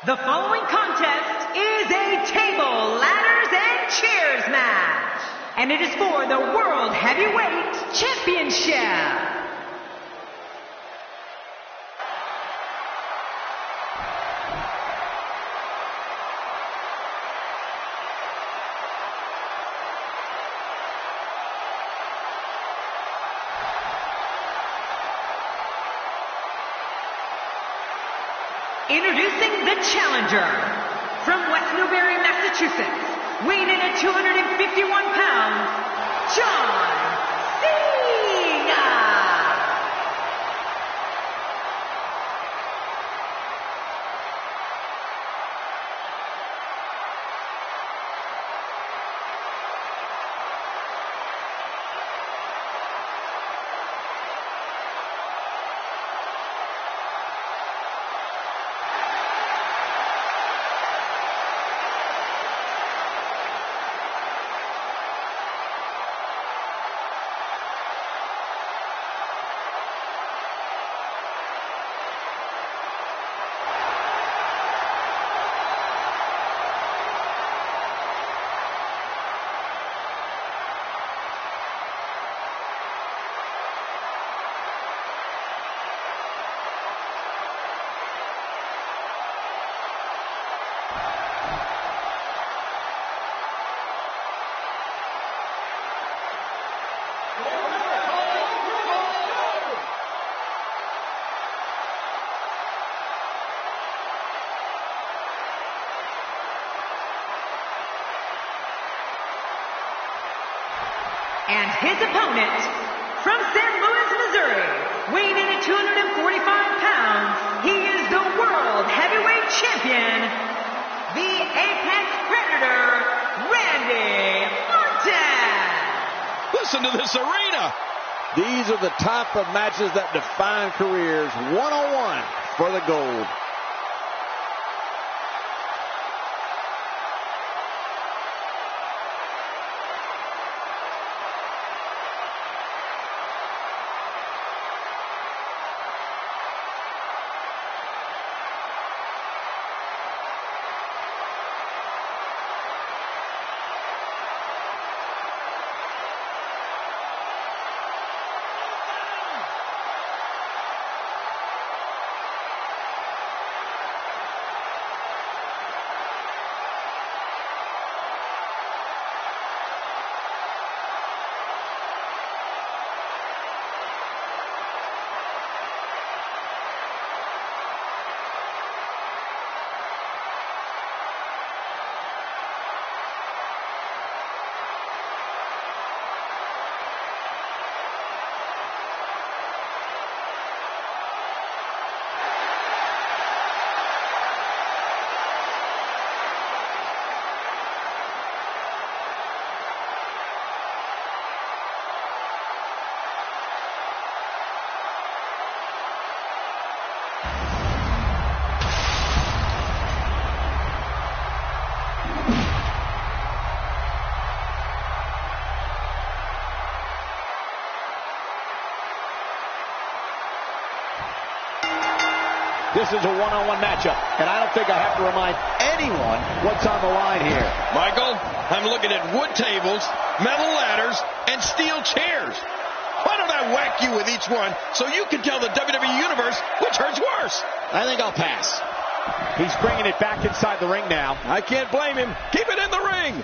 The following contest is a table, ladders, and chairs match. And it is for the World Heavyweight Championship. Introducing the challenger, from West Newbury, Massachusetts, weighing in at 251 pounds, John Cena! And his opponent, from St. Louis, Missouri, weighing in at 245 pounds, he is the World Heavyweight Champion, the Apex Predator, Randy Orton. Listen to this arena. These are the type of matches that define careers. One-on-one for the gold. This is a one-on-one matchup, and I don't think I have to remind anyone what's on the line here. Michael, I'm looking at wood tables, metal ladders, and steel chairs. Why don't I whack you with each one so you can tell the WWE Universe which hurts worse? I think I'll pass. He's bringing it back inside the ring now. I can't blame him. Keep it in the ring.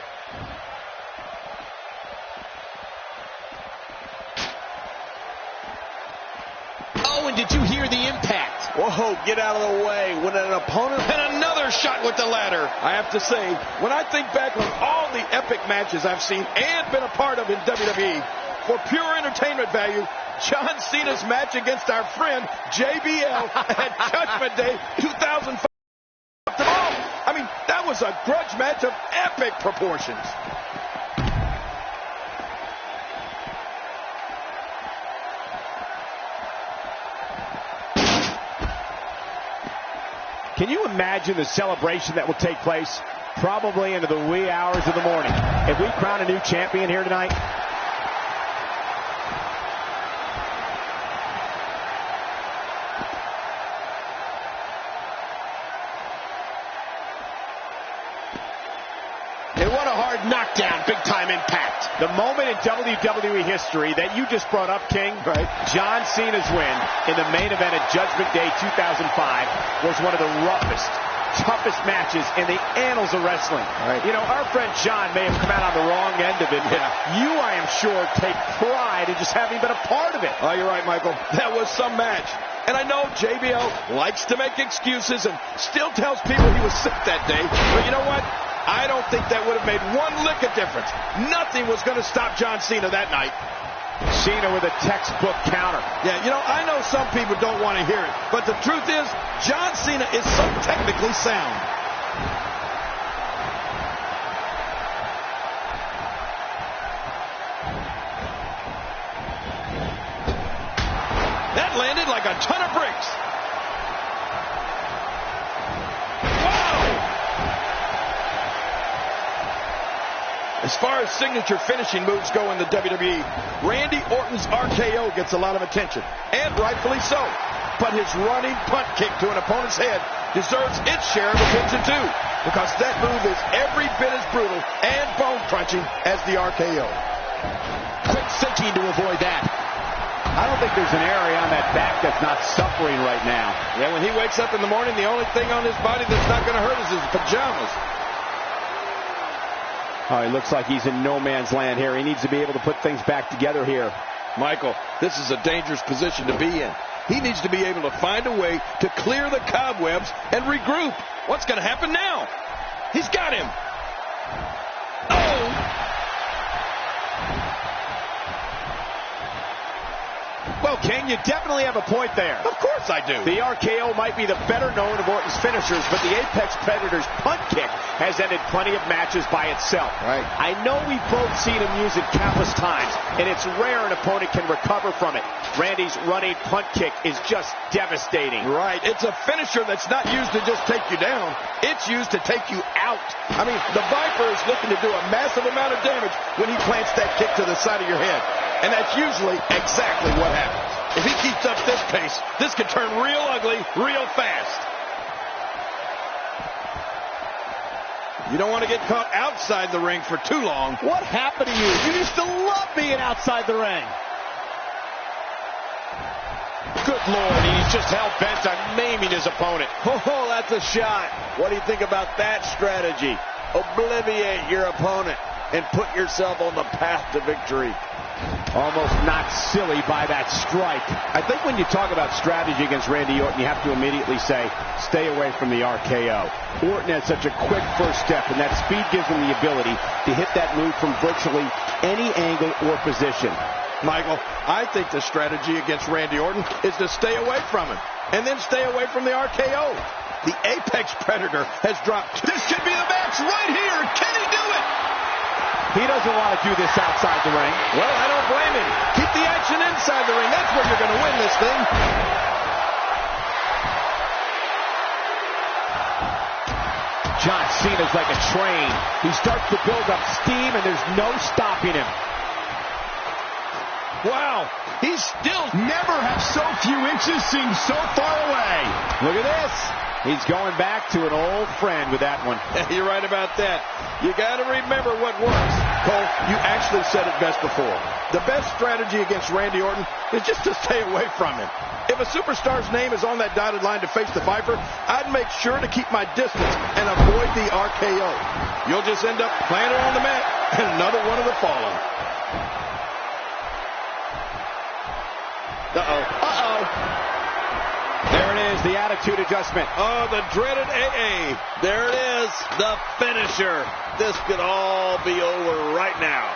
Oh, and did you hear the impact? Whoa, get out of the way. When an opponent... And another shot with the ladder. I have to say, when I think back on all the epic matches I've seen and been a part of in WWE, for pure entertainment value, John Cena's match against our friend JBL at Judgment Day 2005. I mean, that was a grudge match of epic proportions. Can you imagine the celebration that will take place probably into the wee hours of the morning if we crown a new champion here tonight? knockdown, big-time impact. The moment in WWE history that you just brought up, King, right? John Cena's win in the main event at Judgment Day 2005 was one of the roughest, toughest matches in the annals of wrestling. Right. You know, our friend John may have come out on the wrong end of it, but you, I am sure, take pride in just having been a part of it. Oh, you're right, Michael. That was some match. And I know JBL likes to make excuses and still tells people he was sick that day. But you know what? I don't think that would have made one lick of difference. Nothing was going to stop John Cena that night. Cena with a textbook counter. Yeah, you know, I know some people don't want to hear it, but the truth is, John Cena is so technically sound. That landed like a ton of bricks. As far as signature finishing moves go in the WWE, Randy Orton's RKO gets a lot of attention, and rightfully so. But his running punt kick to an opponent's head deserves its share of attention too, because that move is every bit as brutal and bone-crunching as the RKO. Quick thinking to avoid that. I don't think there's an area on that back that's not suffering right now. Yeah, when he wakes up in the morning, the only thing on his body that's not going to hurt is his pajamas. Oh, he looks like he's in no man's land here. He needs to be able to put things back together here. Michael, this is a dangerous position to be in. He needs to be able to find a way to clear the cobwebs and regroup. What's going to happen now? He's got him. Oh! Well, King, you definitely have a point there. Of course I do. The RKO might be the better known of Orton's finishers, but the Apex Predator's punt kick has ended plenty of matches by itself. Right. I know we've both seen him use it countless times, and it's rare an opponent can recover from it. Randy's running punt kick is just devastating. Right. It's a finisher that's not used to just take you down. It's used to take you out. I mean, the Viper is looking to do a massive amount of damage when he plants that kick to the side of your head. And that's usually exactly what happens. If he keeps up this pace, this could turn real ugly real fast. You don't want to get caught outside the ring for too long. What happened to you? You used to love being outside the ring. Good Lord, he's just hell-bent on maiming his opponent. Oh, that's a shot. What do you think about that strategy? Obliviate your opponent and put yourself on the path to victory. Almost knocked silly by that strike. I think when you talk about strategy against Randy Orton, you have to immediately say, stay away from the RKO. Orton has such a quick first step, and that speed gives him the ability to hit that move from virtually any angle or position. Michael, I think the strategy against Randy Orton is to stay away from him, and then stay away from the RKO. The Apex Predator has dropped. This could be the match right here. Can he do it? He doesn't want to do this outside the ring. Well, I don't blame him. Keep the action inside the ring. That's where you're going to win this thing. John Cena's like a train. He starts to build up steam, and there's no stopping him. Wow, he's still... Never have so few inches seemed so far away. Look at this. He's going back to an old friend with that one. You're right about that. You got to remember what works. Cole, you actually said it best before. The best strategy against Randy Orton is just to stay away from him. If a superstar's name is on that dotted line to face the Viper, I'd make sure to keep my distance and avoid the RKO. You'll just end up planted on the mat and another one of the fallen. There it is, the attitude adjustment. Oh, the dreaded AA. There it is, the finisher. This could all be over right now.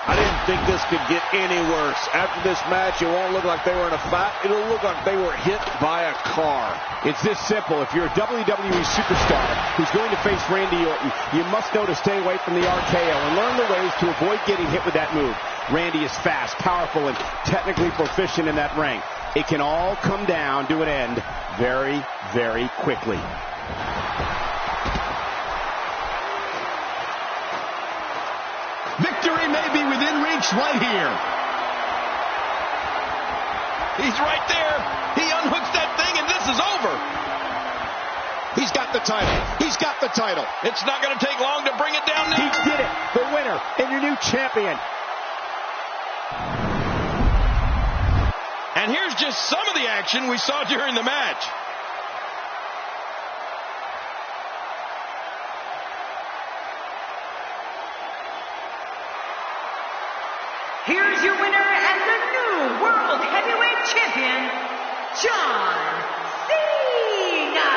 I didn't think this could get any worse. After this match, it won't look like they were in a fight. It'll look like they were hit by a car. It's this simple. If you're a WWE superstar who's going to face Randy Orton, you must know to stay away from the RKO and learn the ways to avoid getting hit with that move. Randy is fast, powerful, and technically proficient in that ring. It can all come down to an end very, very quickly. Victory may be within reach right here. He's right there. He unhooks that thing, and this is over. He's got the title. He's got the title. It's not going to take long to bring it down now. He did it. The winner and your new champion. And here's just some of the action we saw during the match. Here's your winner and the new World Heavyweight Champion, John Cena.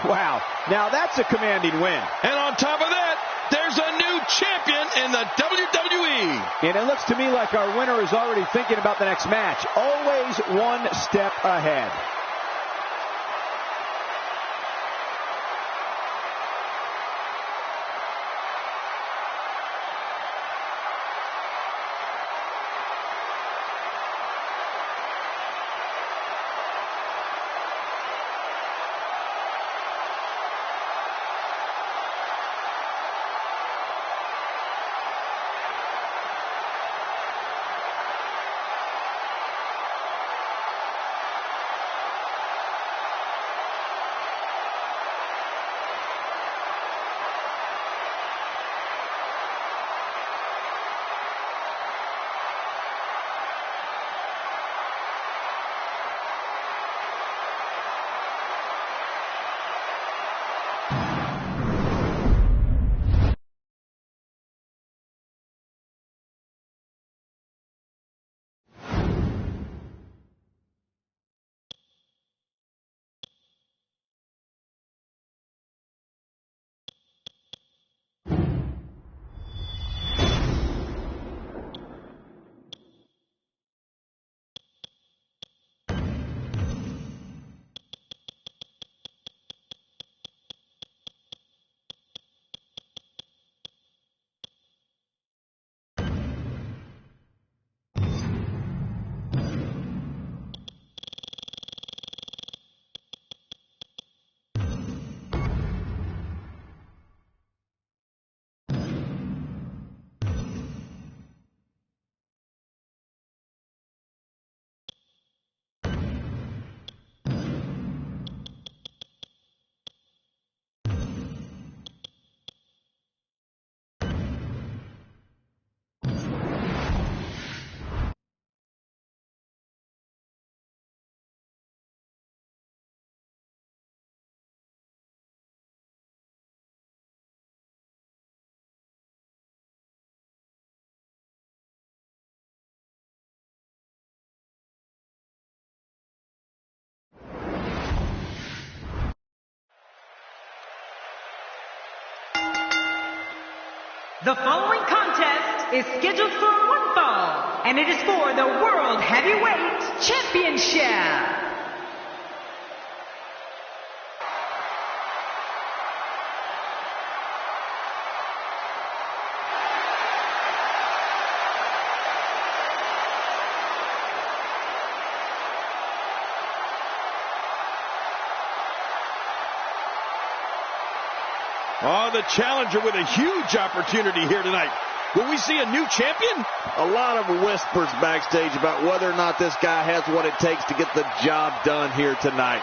Wow. Now that's a commanding win. And on top of that, there's a new champion in the WWE. And it looks to me like our winner is already thinking about the next match. Always one step ahead. The following contest is scheduled for one fall, and it is for the World Heavyweight Championship. Oh, the challenger with a huge opportunity here tonight. Will we see a new champion? A lot of whispers backstage about whether or not this guy has what it takes to get the job done here tonight.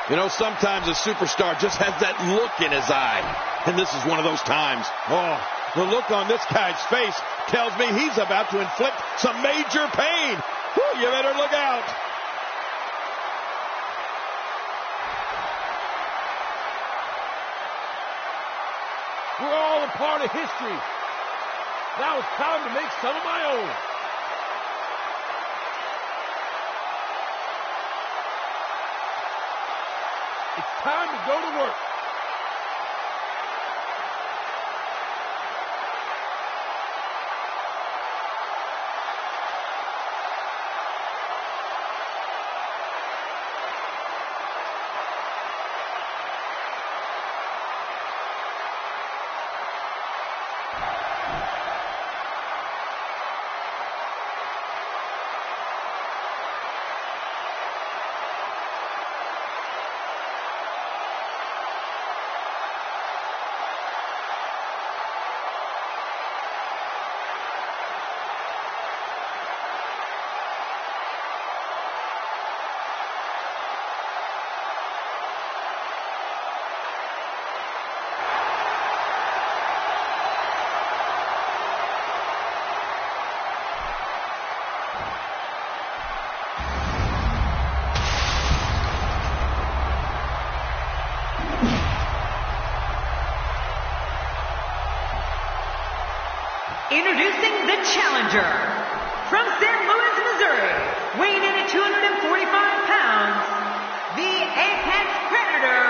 You know, sometimes a superstar just has that look in his eye. And this is one of those times. Oh, the look on this guy's face tells me he's about to inflict some major pain. Whew, you better look out. We're all a part of history. Now it's time to make some of my own. It's time to go to work. Introducing the challenger from St. Louis, Missouri, weighing in at 245 pounds, the Apex Predator,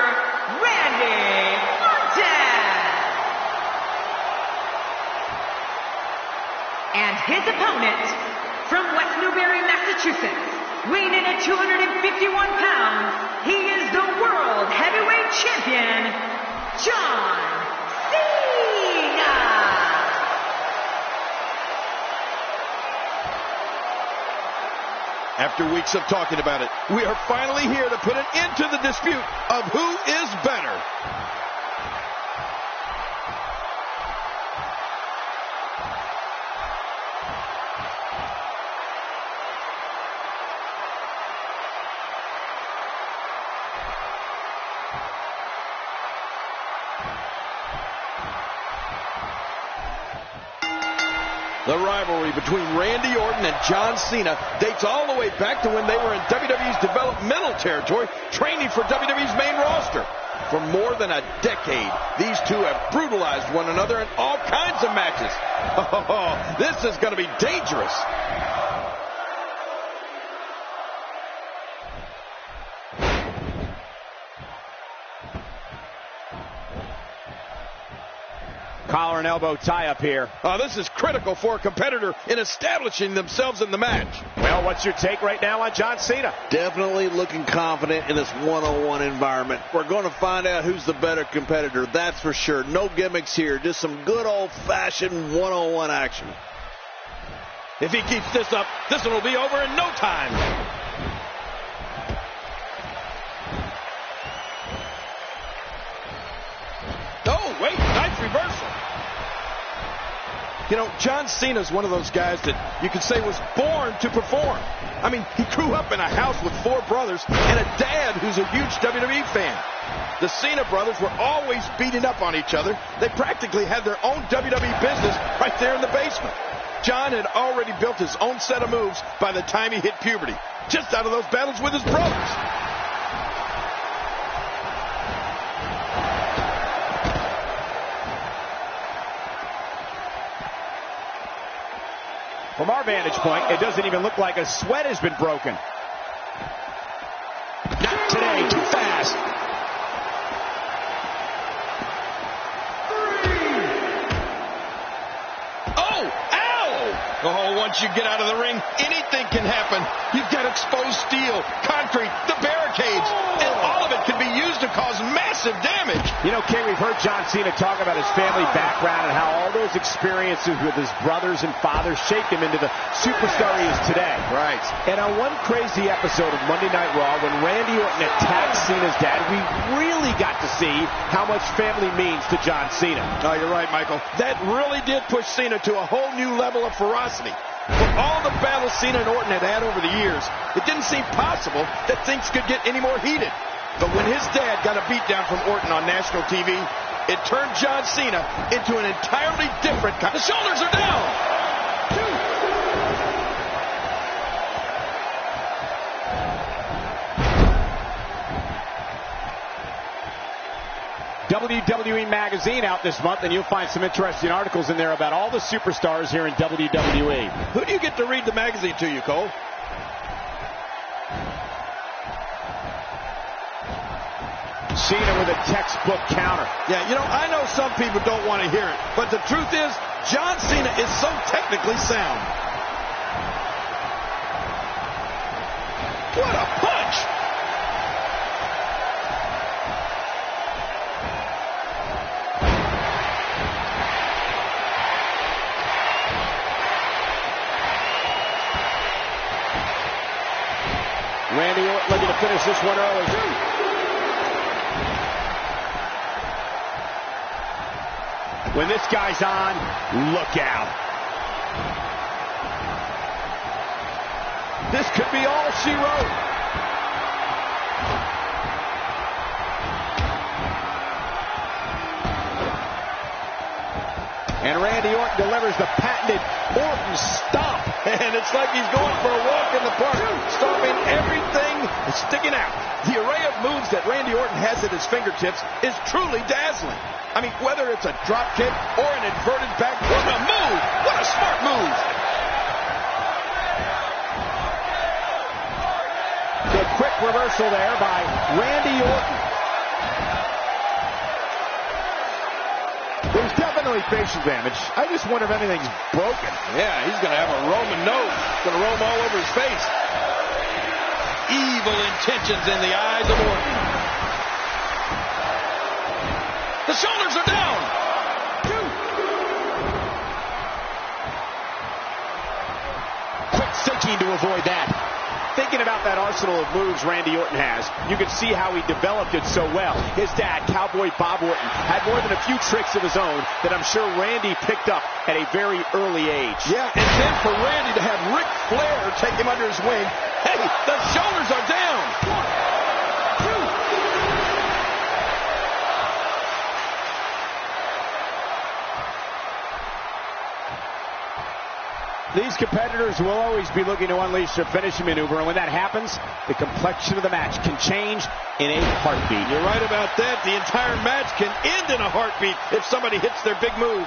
Randy Orton. And his opponent from West Newbury, Massachusetts, weighing in at 251 pounds, he is the World Heavyweight Champion, John Cena. After weeks of talking about it, we are finally here to put an end to the dispute of who is better. The rivalry between Randy Orton and John Cena dates all the way back to when they were in WWE's developmental territory, training for WWE's main roster. For more than a decade, these two have brutalized one another in all kinds of matches. Oh, this is going to be dangerous. Collar and elbow tie-up here. This is critical for a competitor in establishing themselves in the match. Well, what's your take right now on John Cena? Definitely looking confident in this one-on-one environment. We're going to find out who's the better competitor, that's for sure. No gimmicks here, just some good old-fashioned one-on-one action. If he keeps this up, this one will be over in no time. Oh, wait, nice reversal. You know, John Cena's one of those guys that you could say was born to perform. I mean, he grew up in a house with 4 brothers and a dad who's a huge WWE fan. The Cena brothers were always beating up on each other. They practically had their own WWE business right there in the basement. John had already built his own set of moves by the time he hit puberty, just out of those battles with his brothers. From our vantage point, it doesn't even look like a sweat has been broken. Not today, too fast. Oh, ow! Oh, once you get out of the ring, anything can happen. You've got exposed steel, concrete, the barricades, and all of it can be used to cause massive damage. You know, King, we've heard John Cena talk about his family background and how all those experiences with his brothers and fathers shaped him into the superstar he is today. Right. And on one crazy episode of Monday Night Raw, when Randy Orton attacked Cena's dad, we really got to see how much family means to John Cena. Oh, you're right, Michael. That really did push Cena to a whole new level of ferocity. For all the battles Cena and Orton had over the years, it didn't seem possible that things could get any more heated. But when his dad got a beatdown from Orton on national TV, it turned John Cena into an entirely different kind. The shoulders are down. 2. WWE Magazine out this month, and you'll find some interesting articles in there about all the superstars here in WWE. Who do you get to read the magazine to you, Cole? Cena with a textbook counter. Yeah, you know, I know some people don't want to hear it, but the truth is, John Cena is so technically sound. What a punch! Randy Orton looking to finish this one early. When this guy's on, look out. This could be all she wrote. And Randy Orton delivers the patented Orton stomp. And it's like he's going for a walk in the park, stomping everything and sticking out. The array of moves that Randy Orton has at his fingertips is truly dazzling. I mean, whether it's a drop kick or an inverted back, what a move! What a smart move! The quick reversal there by Randy Orton. There's definitely facial damage. I just wonder if anything's broken. Yeah, he's going to have a Roman nose. Going to roam all over his face. Evil intentions in the eyes of Orton. The shoulders are down. Quick thinking to avoid that. Thinking about that arsenal of moves Randy Orton has, you can see how he developed it so well. His dad, Cowboy Bob Orton, had more than a few tricks of his own that I'm sure Randy picked up at a very early age. Yeah, and then for Randy to have Ric Flair take him under his wing, hey, the shoulders are down. 1, 2. These competitors will always be looking to unleash their finishing maneuver, and when that happens, the complexion of the match can change in a heartbeat. You're right about that. The entire match can end in a heartbeat if somebody hits their big move.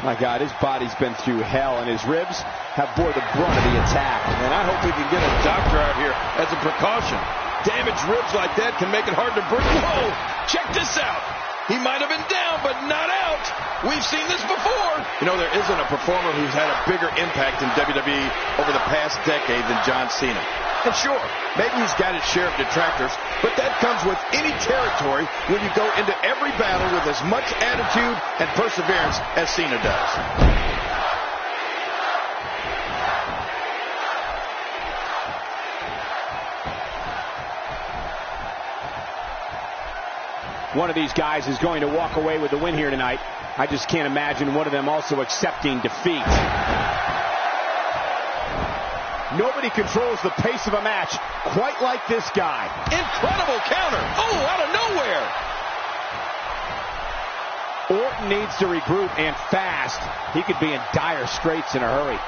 My God, his body's been through hell, and his ribs have bore the brunt of the attack. And I hope we can get a doctor out here as a precaution. Damaged ribs like that can make it hard to breathe. Whoa! Check this out. He might have been down, but not out. We've seen this before. You know, there isn't a performer who's had a bigger impact in WWE over the past decade than John Cena. And sure, maybe he's got his share of detractors, but that comes with any territory when you go into every battle with as much attitude and perseverance as Cena does. One of these guys is going to walk away with the win here tonight. I just can't imagine one of them also accepting defeat. Nobody controls the pace of a match quite like this guy. Incredible counter. Oh, out of nowhere. Orton needs to regroup, and fast. He could be in dire straits in a hurry.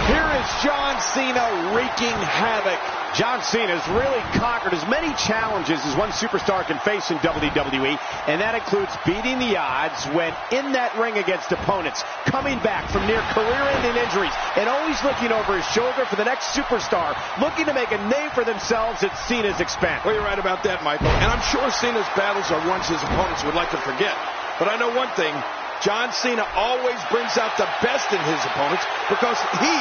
Here is John Cena wreaking havoc. John Cena's really conquered as many challenges as one superstar can face in WWE, and that includes beating the odds when in that ring against opponents, coming back from near career-ending injuries, and always looking over his shoulder for the next superstar, looking to make a name for themselves at Cena's expense. Well, you're right about that, Michael. And I'm sure Cena's battles are ones his opponents would like to forget. But I know one thing. John Cena always brings out the best in his opponents because he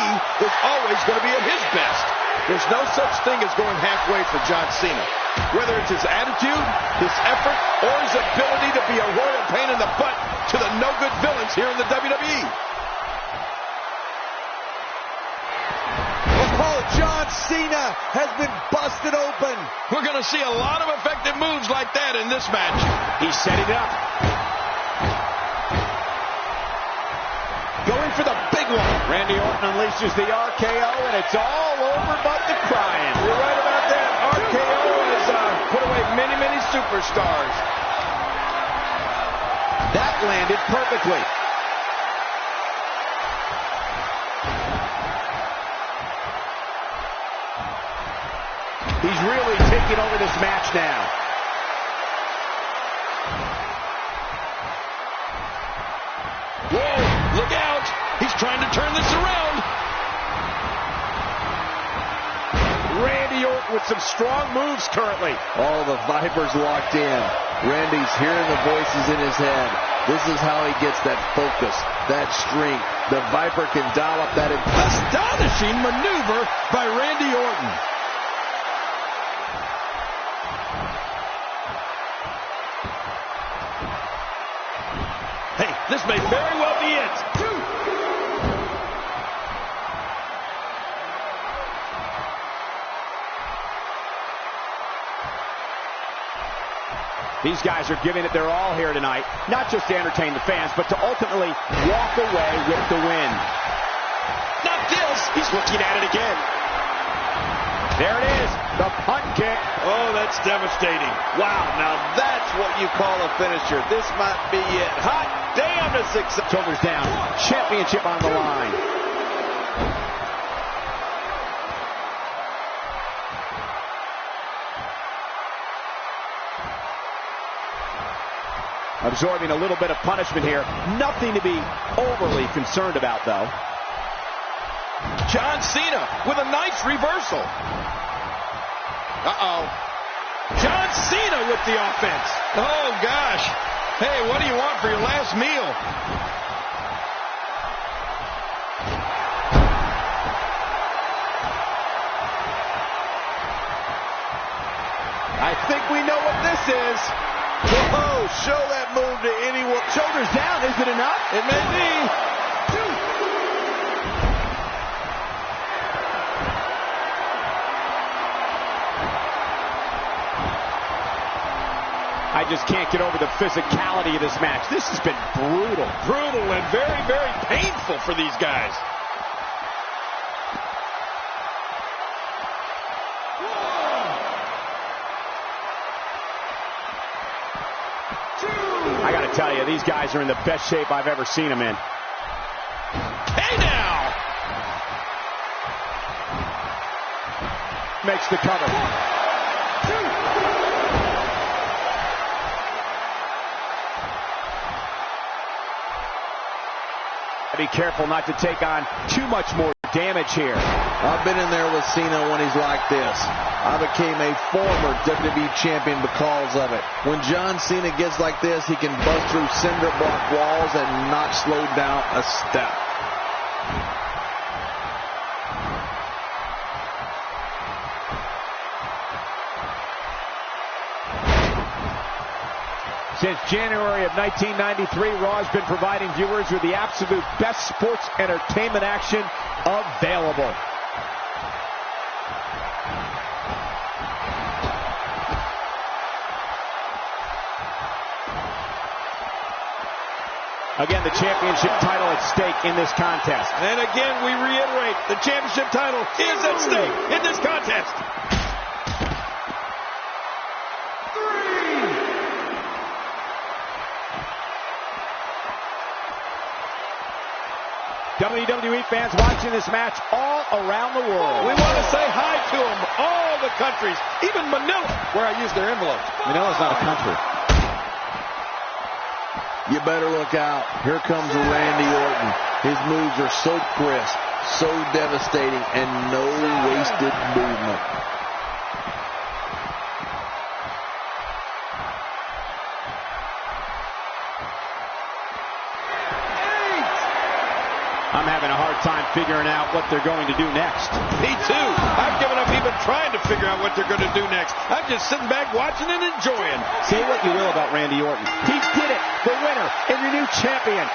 is always going to be at his best. There's no such thing as going halfway for John Cena. Whether it's his attitude, his effort, or his ability to be a royal pain in the butt to the no-good villains here in the WWE. Oh, John Cena has been busted open. We're going to see a lot of effective moves like that in this match. He's setting it up. Going for the big one. Randy Orton unleashes the RKO, and it's all over but the crying. You're right about that. RKO has put away many, many superstars. That landed perfectly. taking over this match now. Whoa, look out. He's trying to turn this around. Randy Orton with some strong moves currently. All the Vipers locked in. Randy's hearing the voices in his head. This is how he gets that focus, that strength. The Viper can dial up that astonishing maneuver by Randy Orton. Hey, this may very well be it. These guys are giving it their all here tonight, not just to entertain the fans, but to ultimately walk away with the win. Not this. He's looking at it again. There it is, the punt kick. Oh, that's devastating. Wow, now that's what you call a finisher. This might be it. Hot damn, the success. Shoulders down, championship on the line. Absorbing a little bit of punishment here. Nothing to be overly concerned about, though. John Cena with a nice reversal. Uh-oh. John Cena with the offense. Oh, gosh. Hey, what do you want for your last meal? I think we know what this is. Whoa, show that move to anyone. Shoulders down, is it enough? It may be. I just can't get over the physicality of this match. This has been brutal. Brutal and very, very painful for these guys. I got to tell you, these guys are in the best shape I've ever seen them in. Hey now! Makes the cover. Be careful not to take on too much more damage here. I've been in there with Cena when he's like this. I became a former WWE champion because of it. When John Cena gets like this, he can bust through cinder block walls and not slow down a step. Since January of 1993, Raw has been providing viewers with the absolute best sports entertainment action available. Again, the championship title at stake in this contest. And again, we reiterate, the championship title is at stake in this contest. WWE fans watching this match all around the world. We want to say hi to them, all the countries, even Manila, where I use their envelope. Manila's not a country. You better look out. Here comes Randy Orton. His moves are so crisp, so devastating, and no wasted movement. I'm having a hard time figuring out what they're going to do next. Me too. I've given up even trying to figure out what they're going to do next. I'm just sitting back watching and enjoying. Say what you will about Randy Orton. He did it. The winner and your new champion.